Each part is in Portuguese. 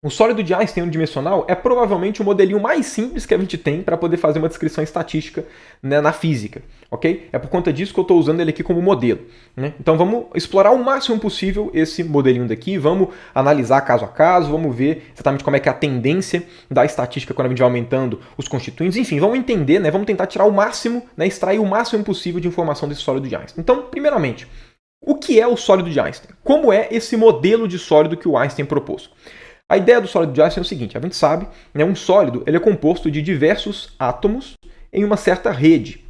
O sólido de Einstein unidimensional é provavelmente o modelinho mais simples que a gente tem para poder fazer uma descrição estatística, né, na física, ok? É por conta disso que eu estou usando ele aqui como modelo, né? Então vamos explorar o máximo possível esse modelinho daqui, vamos analisar caso a caso, vamos ver exatamente como é que é a tendência da estatística quando a gente vai aumentando os constituintes, enfim, vamos entender, né, vamos tentar tirar o máximo, né, extrair o máximo possível de informação desse sólido de Einstein. Então, primeiramente, o que é o sólido de Einstein? Como é esse modelo de sólido que o Einstein propôs? A ideia do sólido de Einstein é o seguinte, a gente sabe, né, um sólido ele é composto de diversos átomos em uma certa rede,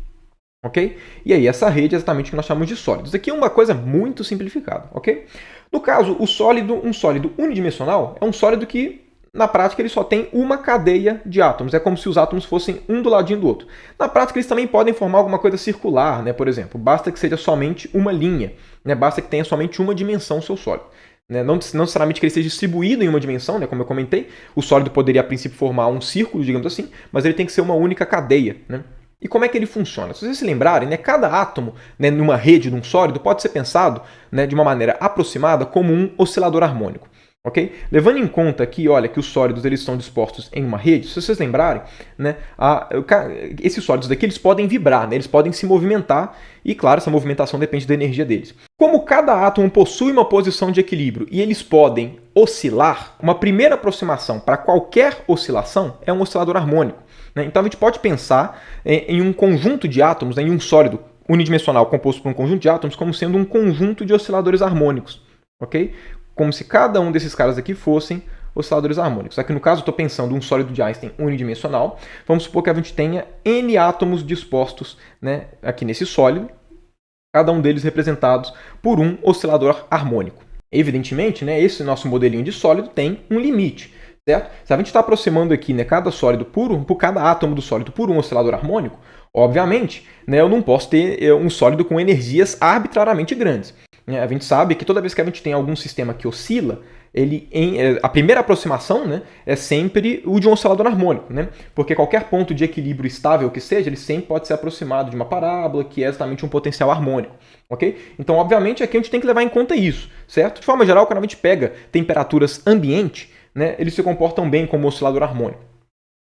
ok? E aí essa rede é exatamente o que nós chamamos de sólidos. Isso aqui é uma coisa muito simplificada, ok? No caso, um sólido unidimensional é um sólido que, na prática, ele só tem uma cadeia de átomos. É como se os átomos fossem um do ladinho do outro. Na prática, eles também podem formar alguma coisa circular, né? Por exemplo, basta que seja somente uma linha, né? Basta que tenha somente uma dimensão o seu sólido. Não necessariamente que ele seja distribuído em uma dimensão, né, como eu comentei, o sólido poderia a princípio formar um círculo, digamos assim, mas ele tem que ser uma única cadeia. Né? E como é que ele funciona? Se vocês se lembrarem, né, cada átomo, né, numa rede de um sólido pode ser pensado, né, de uma maneira aproximada como um oscilador harmônico. Okay? Levando em conta aqui, olha, que os sólidos eles estão dispostos em uma rede, se vocês lembrarem, né, esses sólidos daqui eles podem vibrar, né, eles podem se movimentar e, claro, essa movimentação depende da energia deles. Como cada átomo possui uma posição de equilíbrio e eles podem oscilar, uma primeira aproximação para qualquer oscilação é um oscilador harmônico. Né? Então a gente pode pensar em um conjunto de átomos, né, em um sólido unidimensional composto por um conjunto de átomos como sendo um conjunto de osciladores harmônicos. Okay? Como se cada um desses caras aqui fossem osciladores harmônicos. Aqui no caso eu estou pensando em um sólido de Einstein unidimensional. Vamos supor que a gente tenha N átomos dispostos, né, aqui nesse sólido, cada um deles representados por um oscilador harmônico. Evidentemente, né, esse nosso modelinho de sólido tem um limite. Certo? Se a gente está aproximando aqui, né, cada sólido por cada átomo do sólido por um oscilador harmônico, obviamente, né, eu não posso ter um sólido com energias arbitrariamente grandes. A gente sabe que toda vez que a gente tem algum sistema que oscila, a primeira aproximação, né, é sempre o de um oscilador harmônico, né? Porque qualquer ponto de equilíbrio estável que seja, ele sempre pode ser aproximado de uma parábola, que é exatamente um potencial harmônico. Okay? Então, obviamente, aqui a gente tem que levar em conta isso, certo? De forma geral, quando a gente pega temperaturas ambiente, né, eles se comportam bem como oscilador harmônico.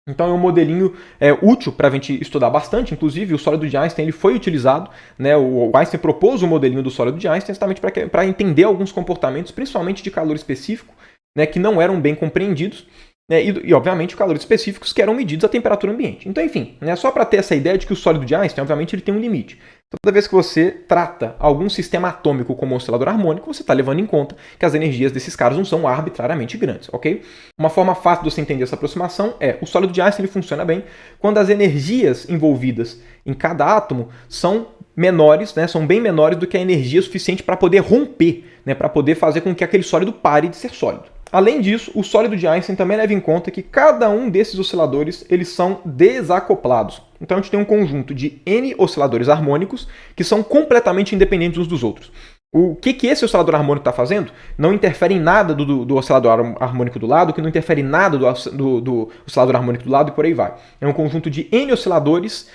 Então é um modelinho útil para a gente estudar bastante, inclusive o sólido de Einstein ele foi utilizado, né, o Einstein propôs o modelinho do sólido de Einstein exatamente para entender alguns comportamentos, principalmente de calor específico, né, que não eram bem compreendidos, né, e obviamente calores específicos que eram medidos a temperatura ambiente. Então, enfim, né, só para ter essa ideia de que o sólido de Einstein, obviamente, ele tem um limite. Toda vez que você trata algum sistema atômico como oscilador harmônico, você está levando em conta que as energias desses caras não são arbitrariamente grandes, ok? Uma forma fácil de você entender essa aproximação é o sólido de Einstein ele funciona bem quando as energias envolvidas em cada átomo são menores, né, são bem menores do que a energia suficiente para poder romper, né, para poder fazer com que aquele sólido pare de ser sólido. Além disso, o sólido de Einstein também leva em conta que cada um desses osciladores eles são desacoplados. Então a gente tem um conjunto de N osciladores harmônicos que são completamente independentes uns dos outros. O que esse oscilador harmônico está fazendo não interfere em nada do oscilador harmônico do lado, que não interfere em nada do oscilador harmônico do lado e por aí vai. É um conjunto de N osciladores,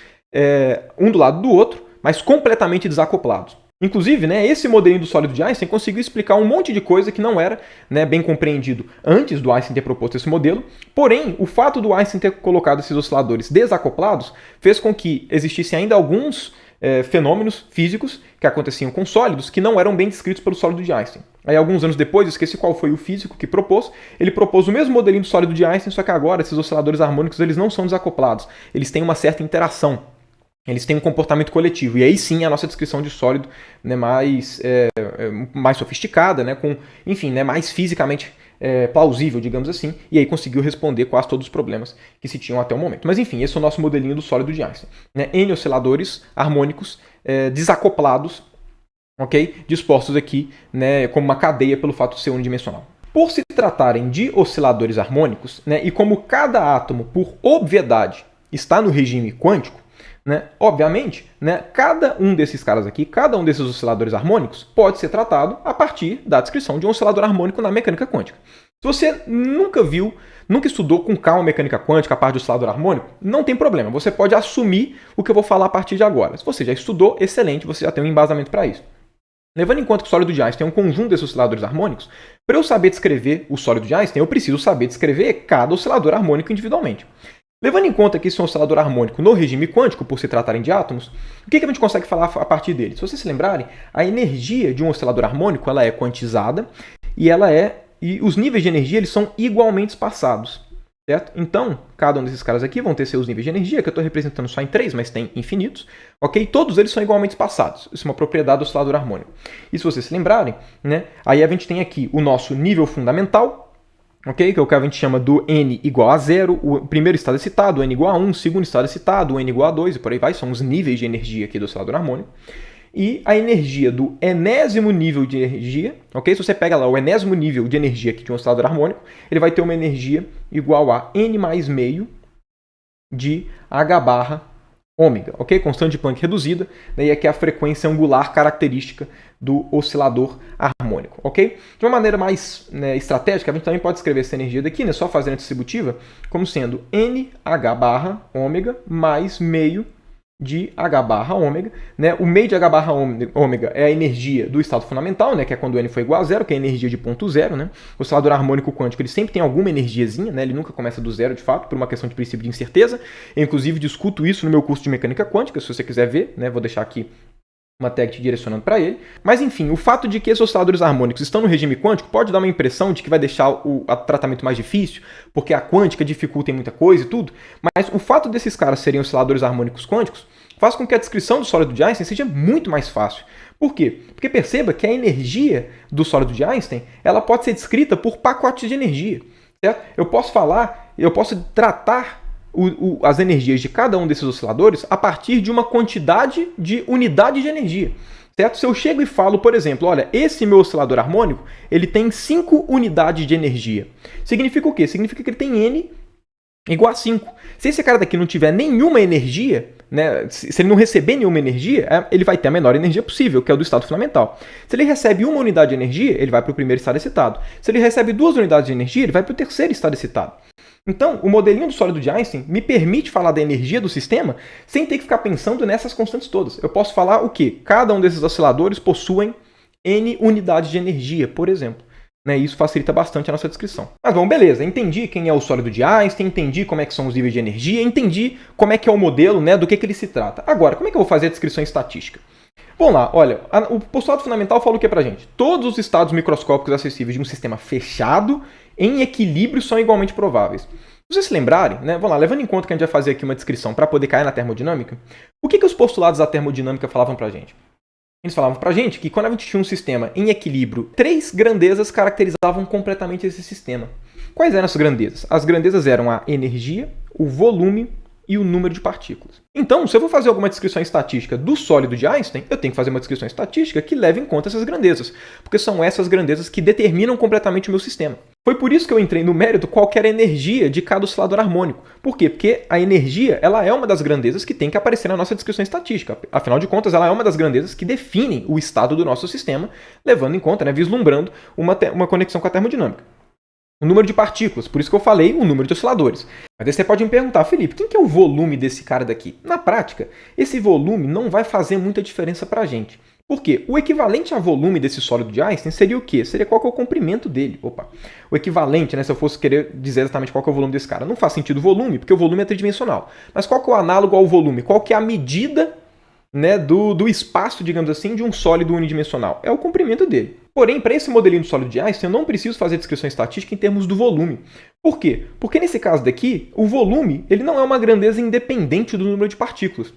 um do lado do outro, mas completamente desacoplados. Inclusive, né, esse modelinho do sólido de Einstein conseguiu explicar um monte de coisa que não era, né, bem compreendido antes do Einstein ter proposto esse modelo. Porém, o fato do Einstein ter colocado esses osciladores desacoplados fez com que existissem ainda alguns fenômenos físicos que aconteciam com sólidos que não eram bem descritos pelo sólido de Einstein. Aí, alguns anos depois, esqueci qual foi o físico que propôs, ele propôs o mesmo modelinho do sólido de Einstein, só que agora esses osciladores harmônicos eles não são desacoplados, eles têm uma certa interação. Eles têm um comportamento coletivo. E aí sim a nossa descrição de sólido, né, mais sofisticada, né, com, enfim, né, mais fisicamente plausível, digamos assim. E aí conseguiu responder quase todos os problemas que se tinham até o momento. Mas enfim, esse é o nosso modelinho do sólido de Einstein. Né, N osciladores harmônicos desacoplados, okay, dispostos aqui, né, como uma cadeia pelo fato de ser unidimensional. Por se tratarem de osciladores harmônicos, né, e como cada átomo, por obviedade, está no regime quântico, né? Obviamente, né, cada um desses caras aqui, cada um desses osciladores harmônicos pode ser tratado a partir da descrição de um oscilador harmônico na mecânica quântica. Se você nunca estudou com calma a mecânica quântica, a parte do oscilador harmônico, não tem problema. Você pode assumir o que eu vou falar a partir de agora. Se você já estudou, excelente, você já tem um embasamento para isso. Levando em conta que o sólido de Einstein é um conjunto desses osciladores harmônicos, para eu saber descrever o sólido de Einstein, eu preciso saber descrever cada oscilador harmônico individualmente. Levando em conta que esse é um oscilador harmônico no regime quântico, por se tratarem de átomos, o que a gente consegue falar a partir dele? Se vocês se lembrarem, a energia de um oscilador harmônico ela é quantizada e os níveis de energia eles são igualmente espaçados. Certo? Então, cada um desses caras aqui vão ter seus níveis de energia, que eu estou representando só em 3, mas tem infinitos. Ok? Todos eles são igualmente espaçados. Isso é uma propriedade do oscilador harmônico. E se vocês se lembrarem, né, aí a gente tem aqui o nosso nível fundamental, ok? Que é o que a gente chama do n igual a 0, o primeiro estado excitado, o n igual a 1, o segundo estado excitado, o n igual a 2, e por aí vai. São os níveis de energia aqui do oscilador harmônico. E a energia do enésimo nível de energia, ok? Se você pega lá o enésimo nível de energia aqui de um oscilador harmônico, ele vai ter uma energia igual a n mais meio de h barra ômega, ok? Constante de Planck reduzida, daí aqui é a frequência angular característica do oscilador harmônico, ok? De uma maneira mais estratégica, a gente também pode escrever essa energia daqui, né, só fazendo a distributiva, como sendo nh barra ômega mais meio de H barra ômega, né? O meio de H barra ômega é a energia do estado fundamental, né? Que é quando o n for igual a zero, que é a energia de ponto zero, né? O oscilador harmônico quântico ele sempre tem alguma energiazinha, né? Ele nunca começa do zero, de fato, por uma questão de princípio de incerteza. Eu, inclusive, discuto isso no meu curso de mecânica quântica, se você quiser ver, né? Vou deixar aqui uma tag te direcionando para ele. Mas, enfim, o fato de que esses osciladores harmônicos estão no regime quântico pode dar uma impressão de que vai deixar o tratamento mais difícil, porque a quântica dificulta em muita coisa e tudo, mas o fato desses caras serem osciladores harmônicos quânticos faz com que a descrição do sólido de Einstein seja muito mais fácil. Por quê? Porque perceba que a energia do sólido de Einstein ela pode ser descrita por pacotes de energia. Certo? Eu posso tratar as energias de cada um desses osciladores a partir de uma quantidade de unidade de energia. Certo? Se eu chego e falo, por exemplo, olha, esse meu oscilador harmônico ele tem 5 unidades de energia. Significa o quê? Significa que ele tem N igual a 5. Se esse cara daqui não tiver nenhuma energia, né, se ele não receber nenhuma energia, ele vai ter a menor energia possível, que é o do estado fundamental. Se ele recebe uma unidade de energia, ele vai para o primeiro estado excitado. Se ele recebe 2 unidades de energia, ele vai para o terceiro estado excitado. Então, o modelinho do sólido de Einstein me permite falar da energia do sistema sem ter que ficar pensando nessas constantes todas. Eu posso falar o quê? Cada um desses osciladores possuem N unidades de energia, por exemplo. Né, isso facilita bastante a nossa descrição. Mas bom, beleza, entendi quem é o sólido de Einstein, entendi como é que são os níveis de energia, entendi como é que é o modelo, né, do que ele se trata. Agora, como é que eu vou fazer a descrição estatística? Vamos lá, olha, o postulado fundamental fala o que pra gente? Todos os estados microscópicos acessíveis de um sistema fechado em equilíbrio são igualmente prováveis. Se vocês se lembrarem, né, vamos lá, levando em conta que a gente vai fazer aqui uma descrição para poder cair na termodinâmica, o que os postulados da termodinâmica falavam pra gente? Eles falavam pra gente que quando a gente tinha um sistema em equilíbrio, 3 grandezas caracterizavam completamente esse sistema. Quais eram essas grandezas? As grandezas eram a energia, o volume e o número de partículas. Então, se eu vou fazer alguma descrição estatística do sólido de Einstein, eu tenho que fazer uma descrição estatística que leve em conta essas grandezas, porque são essas grandezas que determinam completamente o meu sistema. Foi por isso que eu entrei no mérito qual que era a energia de cada oscilador harmônico. Por quê? Porque a energia ela é uma das grandezas que tem que aparecer na nossa descrição estatística. Afinal de contas, ela é uma das grandezas que definem o estado do nosso sistema, levando em conta, né, vislumbrando uma conexão com a termodinâmica. O número de partículas, por isso que eu falei o número de osciladores. Mas aí você pode me perguntar, Felipe, quem que é o volume desse cara daqui? Na prática, esse volume não vai fazer muita diferença para a gente. Por quê? O equivalente a volume desse sólido de Einstein seria o quê? Seria qual que é o comprimento dele. O equivalente, né, se eu fosse querer dizer exatamente qual que é o volume desse cara. Não faz sentido volume, porque o volume é tridimensional. Mas qual que é o análogo ao volume? Qual que é a medida, né, do espaço, digamos assim, de um sólido unidimensional? É o comprimento dele. Porém, para esse modelinho do sólido de Einstein, eu não preciso fazer descrição estatística em termos do volume. Por quê? Porque nesse caso daqui, o volume ele não é uma grandeza independente do número de partículas.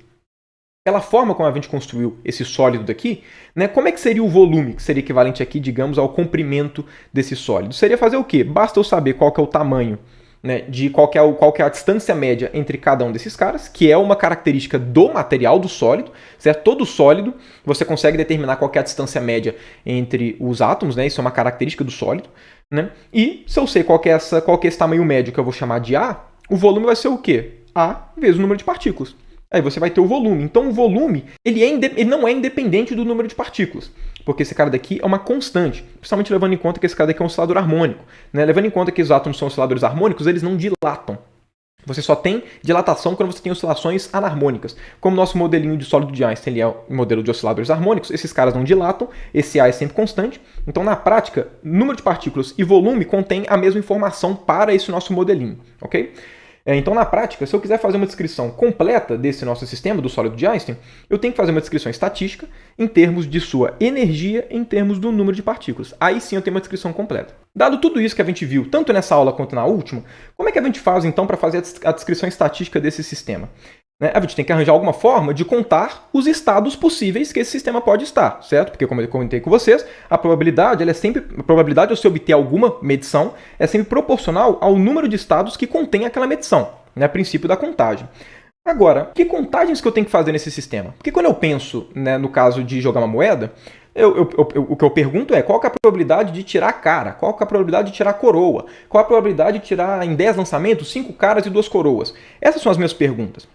Pela forma como a gente construiu esse sólido daqui, né, como é que seria o volume, que seria equivalente aqui, digamos, ao comprimento desse sólido? Seria fazer o quê? Basta eu saber qual que é o tamanho, né, de qual que é a distância média entre cada um desses caras, que é uma característica do material do sólido, certo? Todo sólido, você consegue determinar qual que é a distância média entre os átomos, né? Isso é uma característica do sólido, né? E se eu sei qual que é esse tamanho médio que eu vou chamar de A, o volume vai ser o quê? A vezes o número de partículas. Aí você vai ter o volume. Então o volume ele não é independente do número de partículas. Porque esse cara daqui é uma constante. Principalmente levando em conta que esse cara daqui é um oscilador harmônico. Né? Levando em conta que os átomos são osciladores harmônicos, eles não dilatam. Você só tem dilatação quando você tem oscilações anarmônicas. Como o nosso modelinho de sólido de Einstein ele é um modelo de osciladores harmônicos, esses caras não dilatam, esse A é sempre constante. Então, na prática, número de partículas e volume contém a mesma informação para esse nosso modelinho, ok? Então, na prática, se eu quiser fazer uma descrição completa desse nosso sistema, do sólido de Einstein, eu tenho que fazer uma descrição estatística em termos de sua energia, em termos do número de partículas. Aí sim eu tenho uma descrição completa. Dado tudo isso que a gente viu, tanto nessa aula quanto na última, como é que a gente faz, então, para fazer a descrição estatística desse sistema? A gente tem que arranjar alguma forma de contar os estados possíveis que esse sistema pode estar, certo? Porque, como eu comentei com vocês, a probabilidade de você obter alguma medição é sempre proporcional ao número de estados que contém aquela medição, né? Princípio da contagem. Agora, que contagens que eu tenho que fazer nesse sistema? Porque quando eu penso, né, no caso de jogar uma moeda, o que eu pergunto é qual que é a probabilidade de tirar a cara, qual que é a probabilidade de tirar a coroa, qual a probabilidade de tirar em 10 lançamentos 5 caras e 2 coroas. Essas são as minhas perguntas.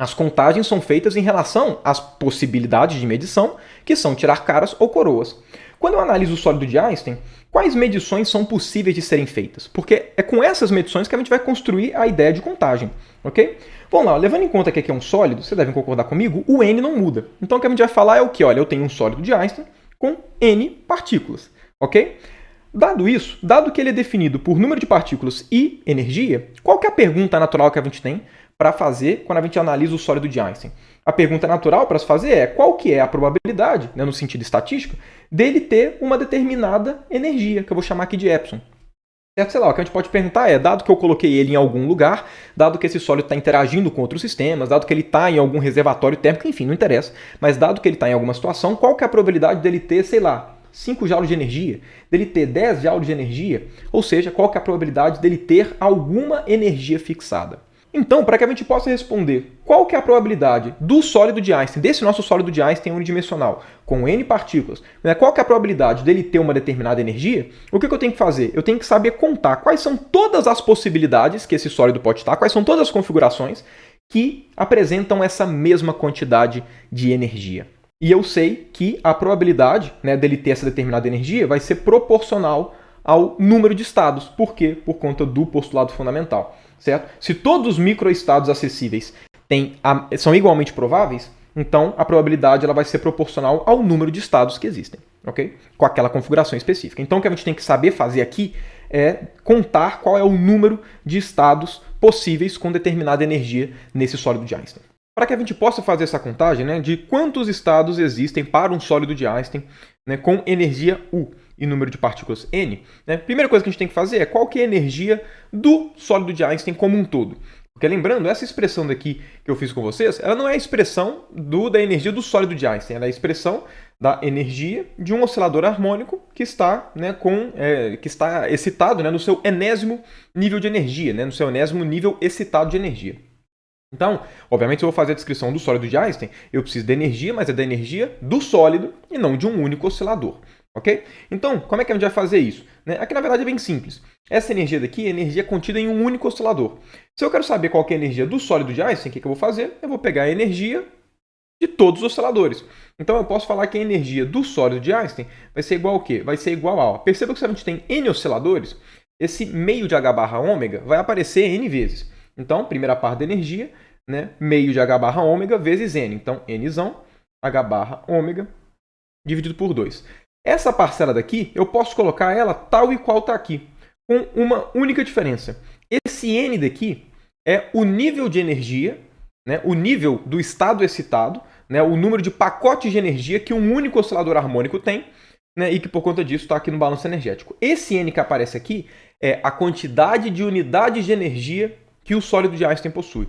As contagens são feitas em relação às possibilidades de medição, que são tirar caras ou coroas. Quando eu analiso o sólido de Einstein, quais medições são possíveis de serem feitas? Porque é com essas medições que a gente vai construir a ideia de contagem, ok? Vamos lá, levando em conta que aqui é um sólido, vocês devem concordar comigo, o N não muda. Então o que a gente vai falar é o que? Olha, eu tenho um sólido de Einstein com N partículas, ok? Dado isso, dado que ele é definido por número de partículas e energia, qual que é a pergunta natural que a gente tem para fazer quando a gente analisa o sólido de Einstein? A pergunta natural para se fazer é qual que é a probabilidade, né, no sentido estatístico, dele ter uma determinada energia, que eu vou chamar aqui de epsilon. Certo? Sei lá, o que a gente pode perguntar é, dado que eu coloquei ele em algum lugar, dado que esse sólido está interagindo com outros sistemas, dado que ele está em algum reservatório térmico, enfim, não interessa, mas dado que ele está em alguma situação, qual que é a probabilidade dele ter, sei lá, 5 joules de energia, dele ter 10 joules de energia, ou seja, qual que é a probabilidade dele ter alguma energia fixada. Então, para que a gente possa responder qual que é a probabilidade do sólido de Einstein, desse nosso sólido de Einstein unidimensional, com N partículas, né, qual que é a probabilidade dele ter uma determinada energia, o que eu tenho que fazer? Eu tenho que saber contar quais são todas as possibilidades que esse sólido pode estar, quais são todas as configurações que apresentam essa mesma quantidade de energia. E eu sei que a probabilidade, né, dele ter essa determinada energia vai ser proporcional ao número de estados. Por quê? Por conta do postulado fundamental. Certo? Se todos os microestados acessíveis são igualmente prováveis, então a probabilidade ela vai ser proporcional ao número de estados que existem, ok? Com aquela configuração específica. Então o que a gente tem que saber fazer aqui é contar qual é o número de estados possíveis com determinada energia nesse sólido de Einstein. Para que a gente possa fazer essa contagem, né, de quantos estados existem para um sólido de Einstein, né, com energia U e número de partículas N, né, a primeira coisa que a gente tem que fazer é qual que é a energia do sólido de Einstein como um todo. Porque lembrando, essa expressão daqui que eu fiz com vocês, ela não é a expressão da energia do sólido de Einstein, ela é a expressão da energia de um oscilador harmônico que está, né, que está excitado, né, no seu enésimo nível de energia, né, no seu enésimo nível excitado de energia. Então, obviamente, se eu vou fazer a descrição do sólido de Einstein, eu preciso da energia, mas é da energia do sólido e não de um único oscilador. Ok? Então, como é que a gente vai fazer isso? Aqui, na verdade, é bem simples. Essa energia daqui é energia contida em um único oscilador. Se eu quero saber qual que é a energia do sólido de Einstein, o que eu vou fazer? Eu vou pegar a energia de todos os osciladores. Então, eu posso falar que a energia do sólido de Einstein vai ser igual ao quê? Vai ser igual a... Perceba que se a gente tem N osciladores, esse meio de H barra ômega vai aparecer N vezes. Então, primeira parte da energia, né, meio de H barra ômega vezes N. Então, Nzão, H barra ômega, dividido por 2. Essa parcela daqui, eu posso colocar ela tal e qual está aqui, com uma única diferença. Esse N daqui é o nível de energia, né, o nível do estado excitado, né, o número de pacotes de energia que um único oscilador harmônico tem, né, e que por conta disso está aqui no balanço energético. Esse N que aparece aqui é a quantidade de unidades de energia que o sólido de Einstein possui.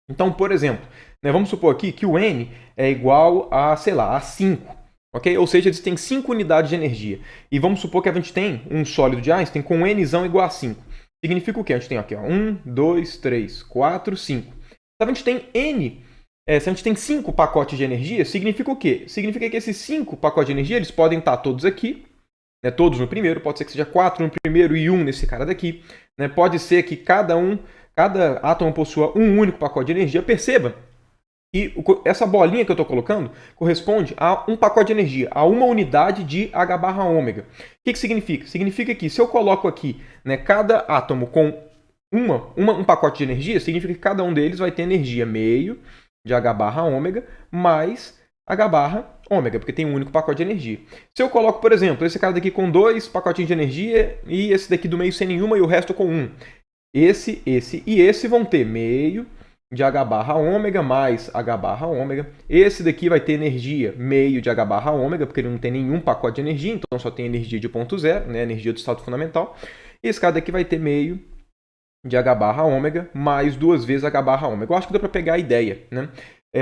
Então, por exemplo, né, vamos supor aqui que o N é igual a, sei lá, a 5. Okay? Ou seja, eles têm 5 unidades de energia. E vamos supor que a gente tem um sólido de Einstein com Nzão igual a 5. Significa o quê? A gente tem aqui 1, 2, 3, 4, 5. Se a gente tem N, se a gente tem 5 pacotes de energia, significa o quê? Significa que esses 5 pacotes de energia eles podem estar todos aqui, né, todos no primeiro, pode ser que seja 4 no primeiro e 1 nesse cara daqui. Né? Pode ser que cada átomo possua um único pacote de energia. Perceba que essa bolinha que eu estou colocando corresponde a um pacote de energia, a uma unidade de H barra ômega. O que significa? Significa que se eu coloco aqui, né, cada átomo com um pacote de energia, significa que cada um deles vai ter energia meio de H barra ômega mais H barra ômega, porque tem um único pacote de energia. Se eu coloco, por exemplo, esse cara daqui com 2 pacotinhos de energia e esse daqui do meio sem nenhuma e o resto com 1. Esse e esse vão ter meio de H barra ômega mais H barra ômega. Esse daqui vai ter energia meio de H barra ômega, porque ele não tem nenhum pacote de energia, então só tem energia de ponto zero, né, energia do estado fundamental. E esse cara daqui vai ter meio de H barra ômega mais 2 vezes H barra ômega. Eu acho que dá para pegar a ideia, né?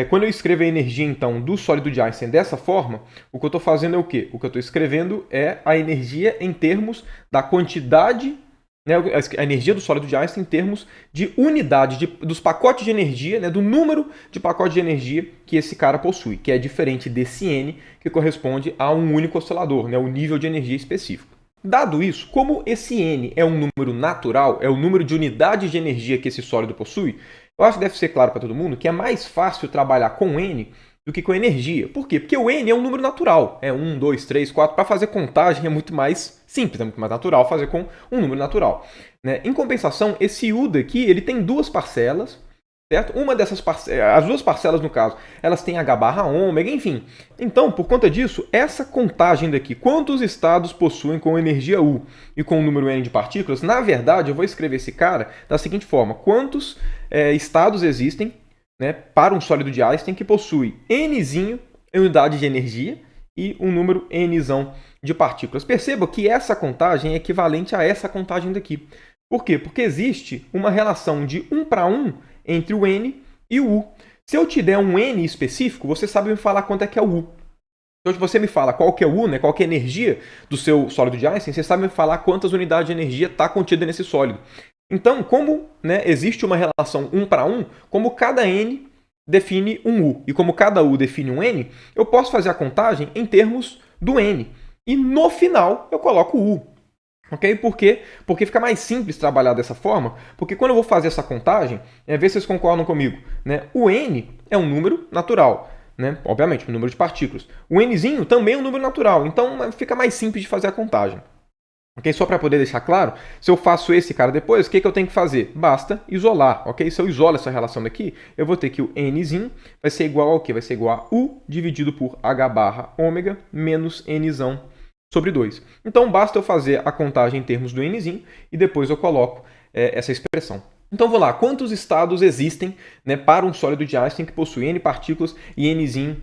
Quando eu escrevo a energia, então, do sólido de Einstein dessa forma, o que eu estou fazendo é o quê? O que eu estou escrevendo é a energia em termos da quantidade, né, a energia do sólido de Einstein em termos de unidade dos pacotes de energia, né, do número de pacotes de energia que esse cara possui, que é diferente desse N, que corresponde a um único oscilador, né, o nível de energia específico. Dado isso, como esse N é um número natural, é o número de unidades de energia que esse sólido possui, eu acho que deve ser claro para todo mundo que é mais fácil trabalhar com N do que com energia. Por quê? Porque o N é um número natural. É 1, 2, 3, 4. Para fazer contagem é muito mais simples, é muito mais natural fazer com um número natural, né? Em compensação, esse U daqui ele tem duas parcelas, certo? Uma dessas parcelas, as duas parcelas no caso, elas têm H barra ômega, enfim. Então, por conta disso, essa contagem daqui, quantos estados possuem com energia U e com o número N de partículas, na verdade eu vou escrever esse cara da seguinte forma: quantos estados existem, né, para um sólido de Einstein que possui Nzinho em unidade de energia e um número Nzão de partículas. Perceba que essa contagem é equivalente a essa contagem daqui. Por quê? Porque existe uma relação de 1 para 1 entre o N e o U. Se eu te der um N específico, você sabe me falar quanto é que é o U. Então, se você me fala qual que é o U, né, qual que é a energia do seu sólido de Einstein, você sabe me falar quantas unidades de energia está contida nesse sólido. Então, como, né, existe uma relação 1 para 1, como cada N define um U e como cada U define um N, eu posso fazer a contagem em termos do N. E no final eu coloco o U. Ok? Por quê? Porque fica mais simples trabalhar dessa forma, porque quando eu vou fazer essa contagem, ver se vocês concordam comigo, né? O N é um número natural, né? Obviamente, um número de partículas. O Nzinho também é um número natural, então fica mais simples de fazer a contagem. Ok? Só para poder deixar claro, se eu faço esse cara depois, o que eu tenho que fazer? Basta isolar, ok? Se eu isolo essa relação daqui, eu vou ter que o Nzinho vai ser igual ao quê? Vai ser igual a U dividido por H barra ômega menos Nzão sobre 2. Então, basta eu fazer a contagem em termos do Nzinho e depois eu coloco essa expressão. Então, vou lá. Quantos estados existem, né, para um sólido de Einstein que possui N partículas e Nzinho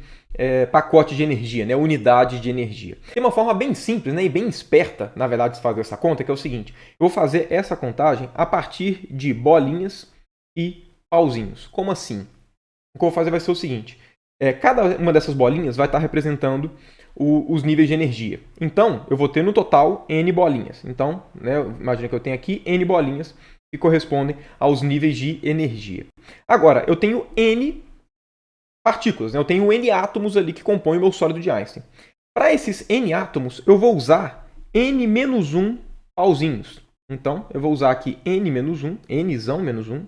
pacote de energia, né, unidade de energia? Tem uma forma bem simples, né, e bem esperta, na verdade, de fazer essa conta, que é o seguinte. Eu vou fazer essa contagem a partir de bolinhas e pauzinhos. Como assim? O que eu vou fazer vai ser o seguinte. Cada uma dessas bolinhas vai estar representando os níveis de energia. Então, eu vou ter no total N bolinhas. Então, né, imagina que eu tenho aqui N bolinhas que correspondem aos níveis de energia. Agora, eu tenho N partículas, né? Eu tenho N átomos ali que compõem o meu sólido de Einstein. Para esses N átomos, eu vou usar N-1 pauzinhos. Então, eu vou usar aqui N-1, Nzão menos 1,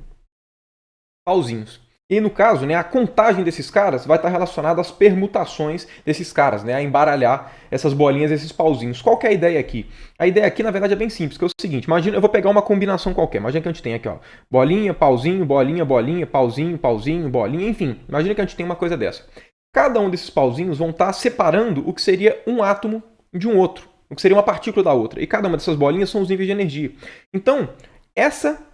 pauzinhos. E no caso, né, a contagem desses caras vai estar relacionada às permutações desses caras, né, a embaralhar essas bolinhas, esses pauzinhos. Qual que é a ideia aqui? A ideia aqui, na verdade, é bem simples, que é o seguinte. Imagina, eu vou pegar uma combinação qualquer. Imagina que a gente tem aqui, ó, bolinha, pauzinho, bolinha, bolinha, pauzinho, pauzinho, bolinha, enfim. Imagina que a gente tem uma coisa dessa. Cada um desses pauzinhos vão estar separando o que seria um átomo de um outro, o que seria uma partícula da outra. E cada uma dessas bolinhas são os níveis de energia. Então, essa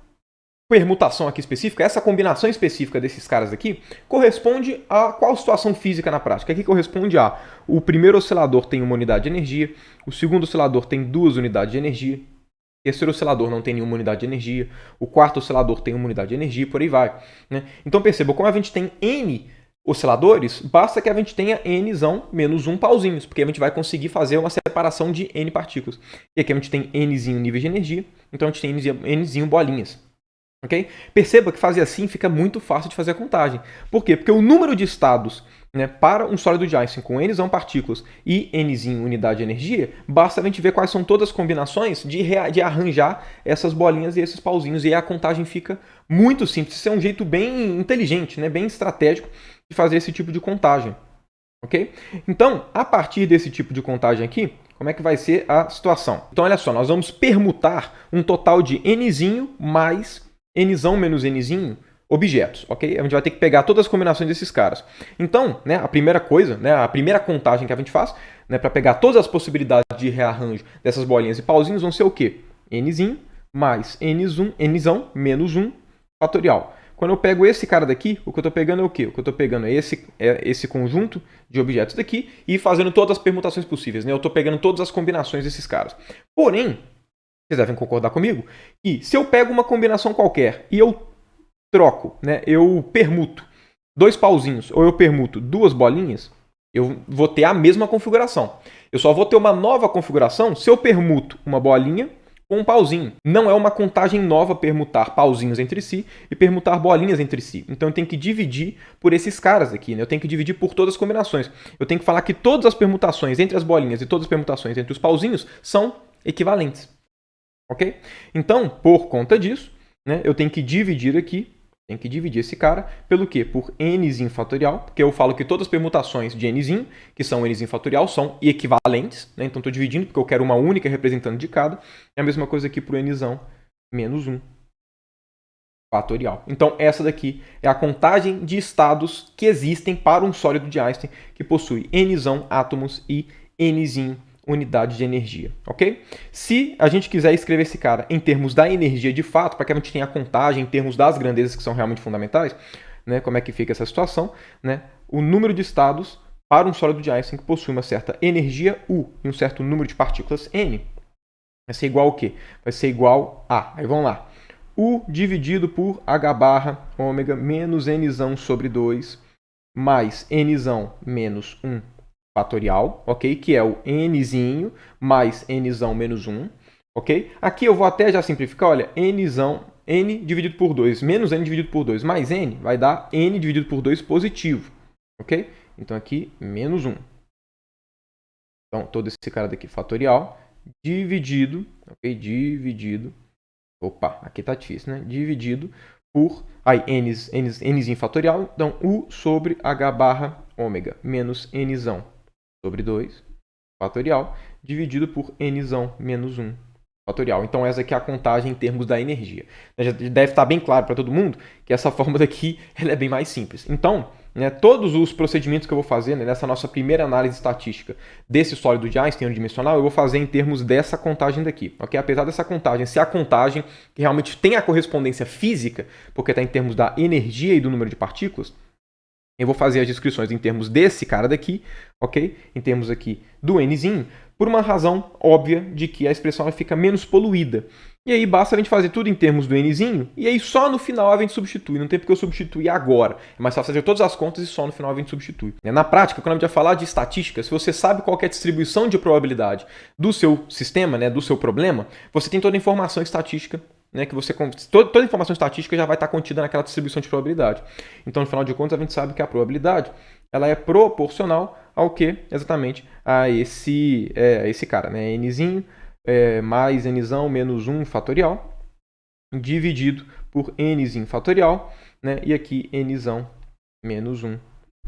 permutação aqui específica, essa combinação específica desses caras aqui, corresponde a qual situação física na prática? Aqui corresponde a o primeiro oscilador tem uma unidade de energia, o segundo oscilador tem 2 unidades de energia, o terceiro oscilador não tem nenhuma unidade de energia, o quarto oscilador tem uma unidade de energia, por aí vai, né? Então perceba, como a gente tem N osciladores, basta que a gente tenha Nzão menos 1 pauzinhos, porque a gente vai conseguir fazer uma separação de N partículas. E aqui a gente tem Nzinho nível de energia, então a gente tem Nzinho bolinhas. Okay? Perceba que fazer assim fica muito fácil de fazer a contagem. Por quê? Porque o número de estados, né, para um sólido de Einstein com Nzão partículas e Nzinho unidade de energia, basta a gente ver quais são todas as combinações de arranjar essas bolinhas e esses pauzinhos. E aí a contagem fica muito simples. Isso é um jeito bem inteligente, né, bem estratégico de fazer esse tipo de contagem. Okay? Então, a partir desse tipo de contagem aqui, como é que vai ser a situação? Então, olha só, nós vamos permutar um total de Nzinho mais nzão menos nzinho, objetos, ok? A gente vai ter que pegar todas as combinações desses caras. Então, né, a primeira coisa, né, a primeira contagem que a gente faz, né, para pegar todas as possibilidades de rearranjo dessas bolinhas e pauzinhos vão ser o quê? Nzinho mais nzão menos 1 fatorial. Quando eu pego esse cara daqui, o que eu estou pegando é o quê? O que eu estou pegando é esse conjunto de objetos daqui e fazendo todas as permutações possíveis. Né? Eu estou pegando todas as combinações desses caras. Porém, vocês devem concordar comigo, que se eu pego uma combinação qualquer e eu troco, né? Eu permuto 2 pauzinhos ou eu permuto 2 bolinhas, eu vou ter a mesma configuração. Eu só vou ter uma nova configuração se eu permuto uma bolinha com um pauzinho. Não é uma contagem nova permutar pauzinhos entre si e permutar bolinhas entre si. Então eu tenho que dividir por esses caras aqui, né? Eu tenho que dividir por todas as combinações. Eu tenho que falar que todas as permutações entre as bolinhas e todas as permutações entre os pauzinhos são equivalentes. Ok? Então, por conta disso, né, eu tenho que dividir aqui, tenho que dividir esse cara pelo quê? Por nzinho fatorial, porque eu falo que todas as permutações de nzinho, que são nzinho fatorial, são equivalentes, né? Então estou dividindo porque eu quero uma única representante de cada. É a mesma coisa aqui para o nzão menos 1 fatorial. Então essa daqui é a contagem de estados que existem para um sólido de Einstein que possui nzão átomos e nzinho unidade de energia, ok? Se a gente quiser escrever esse cara em termos da energia de fato, para que a gente tenha a contagem em termos das grandezas que são realmente fundamentais, né, como é que fica essa situação? Né? O número de estados para um sólido de Einstein que possui uma certa energia U e um certo número de partículas N vai ser igual ao quê? Vai ser igual a, aí vamos lá, U dividido por H barra ômega menos Nzão sobre 2 mais Nzão menos 1 fatorial, ok? Que é o nzinho mais nzão menos 1, ok? Aqui eu vou até já simplificar, olha, n dividido por 2 menos n dividido por 2 mais n vai dar n dividido por 2 positivo, ok? Então aqui, menos 1. Então, todo esse cara daqui fatorial dividido, ok? Dividido, opa, aqui tá difícil, né? Dividido por, aí, nzinho fatorial, então u sobre h barra ômega menos nzão sobre 2 fatorial, dividido por nzão menos 1 fatorial. Então essa aqui é a contagem em termos da energia. Já deve estar bem claro para todo mundo que essa forma daqui ela é bem mais simples. Então, né, todos os procedimentos que eu vou fazer, né, nessa nossa primeira análise estatística desse sólido de Einstein unidimensional, eu vou fazer em termos dessa contagem daqui. Okay? Apesar dessa contagem ser a contagem que realmente tem a correspondência física, porque está em termos da energia e do número de partículas, eu vou fazer as descrições em termos desse cara daqui, ok? Em termos aqui do nzinho, por uma razão óbvia de que a expressão fica menos poluída. E aí basta a gente fazer tudo em termos do nzinho, e aí só no final a gente substitui. Não tem porque eu substituir agora. É mais fácil fazer todas as contas e só no final a gente substitui. Na prática, quando a gente vai falar de estatística, se você sabe qual é a distribuição de probabilidade do seu sistema, né, do seu problema, você tem toda a informação estatística, né, que você toda a informação estatística já vai estar contida naquela distribuição de probabilidade. Então, no final de contas, a gente sabe que a probabilidade ela é proporcional ao que? Exatamente a esse cara, né? Nzinho mais nzão menos 1 fatorial dividido por nzinho fatorial, né? E aqui nzão menos 1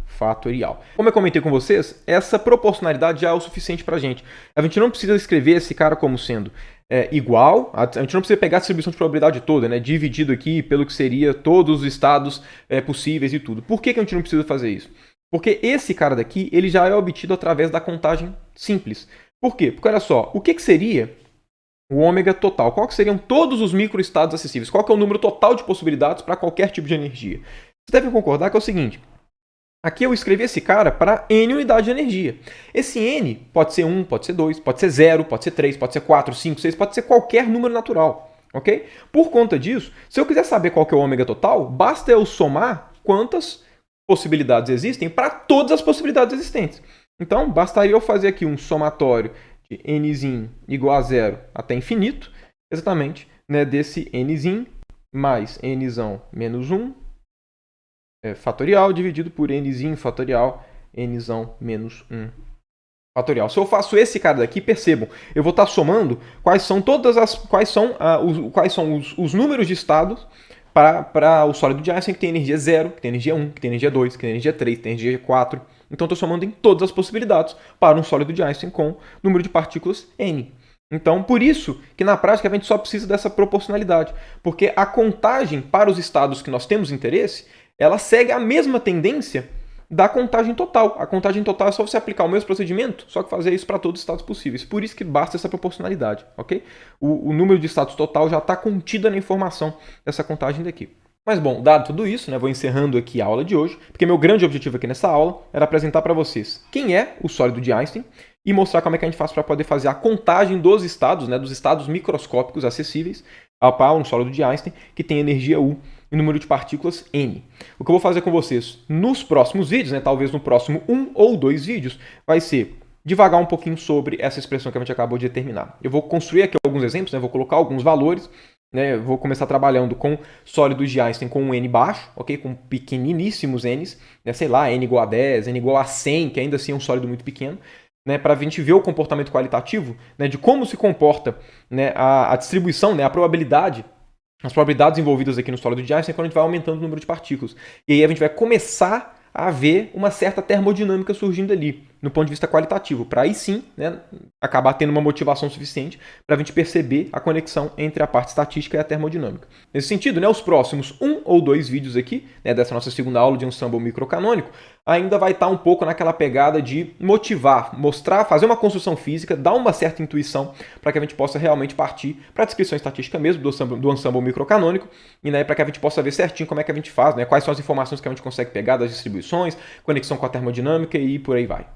fatorial. Como eu comentei com vocês, essa proporcionalidade já é o suficiente para a gente. A gente não precisa escrever esse cara como sendo igual, a gente não precisa pegar a distribuição de probabilidade toda, né, dividido aqui pelo que seria todos os estados possíveis e tudo. Por que a gente não precisa fazer isso? Porque esse cara daqui ele já é obtido através da contagem simples. Por quê? Porque olha só, o que seria o ômega total? Qual que seriam todos os microestados acessíveis? Qual que é o número total de possibilidades para qualquer tipo de energia? Vocês devem concordar que é o seguinte, aqui eu escrevi esse cara para N unidade de energia. Esse N pode ser 1, pode ser 2, pode ser 0, pode ser 3, pode ser 4, 5, 6, pode ser qualquer número natural. Ok? Por conta disso, se eu quiser saber qual que é o ômega total, basta eu somar quantas possibilidades existem para todas as possibilidades existentes. Então, bastaria eu fazer aqui um somatório de nzinho igual a 0 até infinito, exatamente, né, desse nzinho mais nzão menos 1, fatorial dividido por nzinho fatorial, nzão menos 1 fatorial. Se eu faço esse cara daqui, percebam, eu vou estar somando quais são os números de estados para o sólido de Einstein que tem energia 0, que tem energia 1, que tem energia 2, que tem energia 3, que tem energia 4. Então estou somando em todas as possibilidades para um sólido de Einstein com número de partículas n. Então, por isso que na prática a gente só precisa dessa proporcionalidade, porque a contagem para os estados que nós temos interesse, ela segue a mesma tendência da contagem total. A contagem total é só você aplicar o mesmo procedimento, só que fazer isso para todos os estados possíveis. Por isso que basta essa proporcionalidade, ok? O número de estados total já está contido na informação dessa contagem daqui. Mas bom, dado tudo isso, né, vou encerrando aqui a aula de hoje, porque meu grande objetivo aqui nessa aula era apresentar para vocês quem é o sólido de Einstein e mostrar como é que a gente faz para poder fazer a contagem dos estados, né, dos estados microscópicos acessíveis para um sólido de Einstein que tem energia U e número de partículas N. O que eu vou fazer com vocês nos próximos vídeos, né, talvez no próximo 1 ou 2 vídeos, vai ser devagar um pouquinho sobre essa expressão que a gente acabou de determinar. Eu vou construir aqui alguns exemplos, né, vou colocar alguns valores, né, vou começar trabalhando com sólidos de Einstein com um N baixo, ok? Com pequeniníssimos Ns, né, sei lá, N igual a 10, N igual a 100, que ainda assim é um sólido muito pequeno, né, para a gente ver o comportamento qualitativo, né, de como se comporta, né, a distribuição, né, a probabilidade, as probabilidades envolvidas aqui no sólido de Einstein quando a gente vai aumentando o número de partículas. E aí a gente vai começar a ver uma certa termodinâmica surgindo ali, no ponto de vista qualitativo, para aí sim, né, acabar tendo uma motivação suficiente para a gente perceber a conexão entre a parte estatística e a termodinâmica. Nesse sentido, né, os próximos 1 ou 2 vídeos aqui, né, dessa nossa segunda aula de ensemble microcanônico, ainda vai estar um pouco naquela pegada de motivar, mostrar, fazer uma construção física, dar uma certa intuição para que a gente possa realmente partir para a descrição estatística mesmo do ensemble microcanônico e, né, para que a gente possa ver certinho como é que a gente faz, né, quais são as informações que a gente consegue pegar das distribuições, conexão com a termodinâmica e por aí vai.